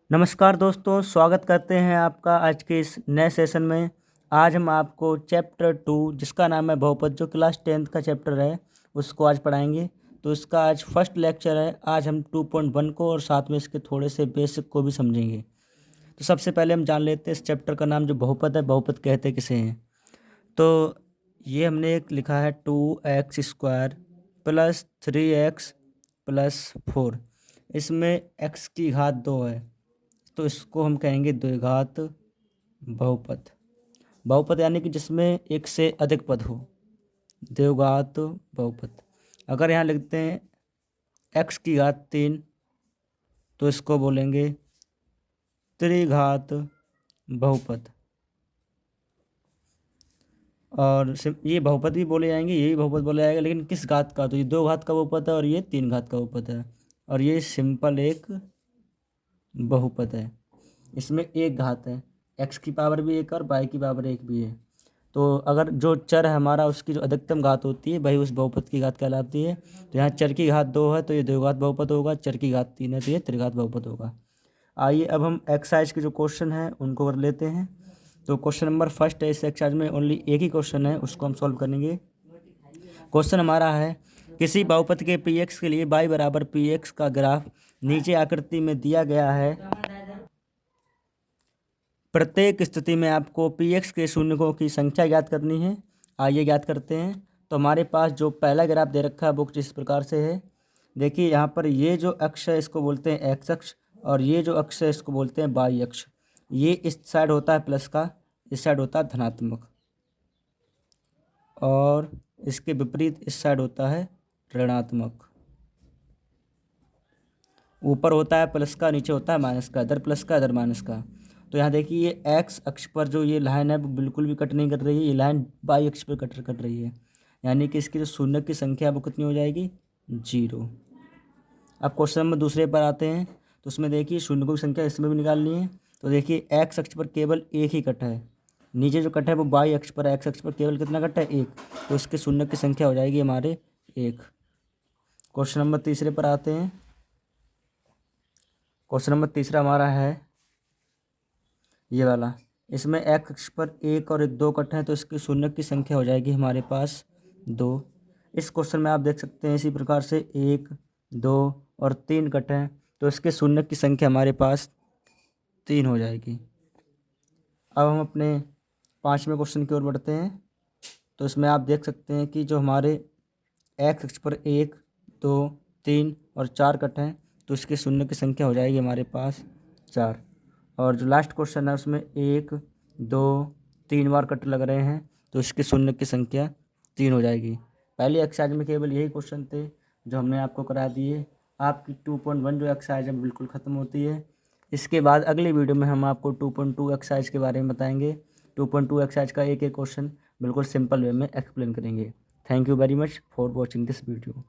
नमस्कार दोस्तों, स्वागत करते हैं आपका आज के इस नए सेशन में। आज हम आपको चैप्टर 2 जिसका नाम है बहुपद, जो क्लास 10th का चैप्टर है, उसको आज पढ़ाएंगे। तो इसका आज फर्स्ट लेक्चर है। आज हम 2.1 को और साथ में इसके थोड़े से बेसिक को भी समझेंगे। तो सबसे पहले हम जान लेते हैं इस चैप्टर का नाम जो बहुपद है, बहुपद कहते किसे हैं। तो ये हमने एक लिखा है 2x² + 3x + 4। इसमें x की घात 2 है, तो इसको हम कहेंगे द्विघात बहुपद। बहुपद यानी कि जिसमें एक से अधिक पद हो, द्विघात बहुपद। अगर यहाँ लिखते हैं x की घात 3, तो इसको बोलेंगे त्रिघात बहुपद। और ये बहुपद भी बोले जाएंगे, ये भी बहुपद बोला जाएगा, लेकिन किस घात का? तो ये 2 घात का बहुपद है और ये 3 घात का बहुपद है। और ये सिंपल एक बहुपद है। इसमें एक घात है, x की पावर भी 1 और y की पावर 1 भी है। तो अगर जो चर है हमारा, उसकी जो अधिकतम घात होती है वही उस बहुपद की घात कहलाती है। तो यहाँ चर की घात 2 है तो ये द्विघात बहुपद होगा, चर की घात 3 है तो ये त्रिघात बहुपद होगा। आइए अब हम एक्सरसाइज के जो क्वेश्चन हैं उनको कर लेते हैं। तो क्वेश्चन नंबर फर्स्ट है इस एक्सरसाइज में, ओनली एक ही क्वेश्चन है, उसको हम सॉल्व करेंगे। क्वेश्चन हमारा है, किसी बहुपद के px के लिए y बराबर px का ग्राफ नीचे आकृति में दिया गया है। प्रत्येक स्थिति में आपको px के शून्यकों की संख्या ज्ञात करनी है। आइए ज्ञात करते हैं। तो हमारे पास जो पहला ग्राफ दे रखा है वो कुछ इस प्रकार से है। देखिए यहाँ पर ये जो अक्ष है इसको बोलते हैं x अक्ष, और ये जो अक्ष है इसको बोलते हैं y अक्ष। ये इस साइड होता है प्लस का, इस साइड होता है धनात्मक, और इसके विपरीत इस साइड होता है ऋणात्मक। ऊपर होता है प्लस का, नीचे होता है माइनस का, इधर प्लस का इधर माइनस का। तो यहाँ देखिए ये एक्स अक्ष पर जो ये लाइन है वो बिल्कुल भी कट नहीं कर रही है, ये लाइन वाई अक्ष पर कट कर रही है। यानी कि इसकी जो शून्य की संख्या है वो कितनी हो जाएगी? 0। अब क्वेश्चन नंबर दूसरे पर आते हैं। तो उसमें देखिए शून्यकों की संख्या इसमें भी निकालनी है। तो देखिए एक्स अक्ष पर केवल एक ही कट है, नीचे जो कट है वो वाई अक्ष पर, एक्स अक्ष पर केवल कितना कट है? 1। तो इसके शून्य की संख्या हो जाएगी हमारे 1। क्वेश्चन नंबर तीसरे पर आते हैं। क्वेश्चन नंबर तीसरा हमारा है ये वाला। इसमें एक्स अक्ष पर 1 और 2 कट हैं, तो इसकी शून्य की संख्या हो जाएगी हमारे पास 2। इस क्वेश्चन में आप देख सकते हैं इसी प्रकार से 1, 2 और 3 कट हैं, तो इसके शून्य की संख्या हमारे पास 3 हो जाएगी। अब हम अपने 5वें क्वेश्चन की ओर बढ़ते हैं। तो इसमें आप देख सकते हैं कि जो हमारे एक्स अक्ष पर 1, 2, 3 और 4 कट हैं, तो इसके शून्य की संख्या हो जाएगी हमारे पास 4। और जो लास्ट क्वेश्चन है उसमें 1, 2, 3 बार कट लग रहे हैं, तो इसके शून्य की संख्या 3 हो जाएगी। पहली एक्सरसाइज में केवल यही क्वेश्चन थे जो हमने आपको करा दिए। आपकी 2.1 जो एक्सरसाइज है बिल्कुल ख़त्म होती है। इसके बाद अगली वीडियो में हम आपको 2.2 एक्सरसाइज के बारे में बताएंगे। 2.2 एक्सरसाइज का एक एक क्वेश्चन बिल्कुल सिंपल वे में एक्सप्लेन करेंगे। Thank you very much for watching this video.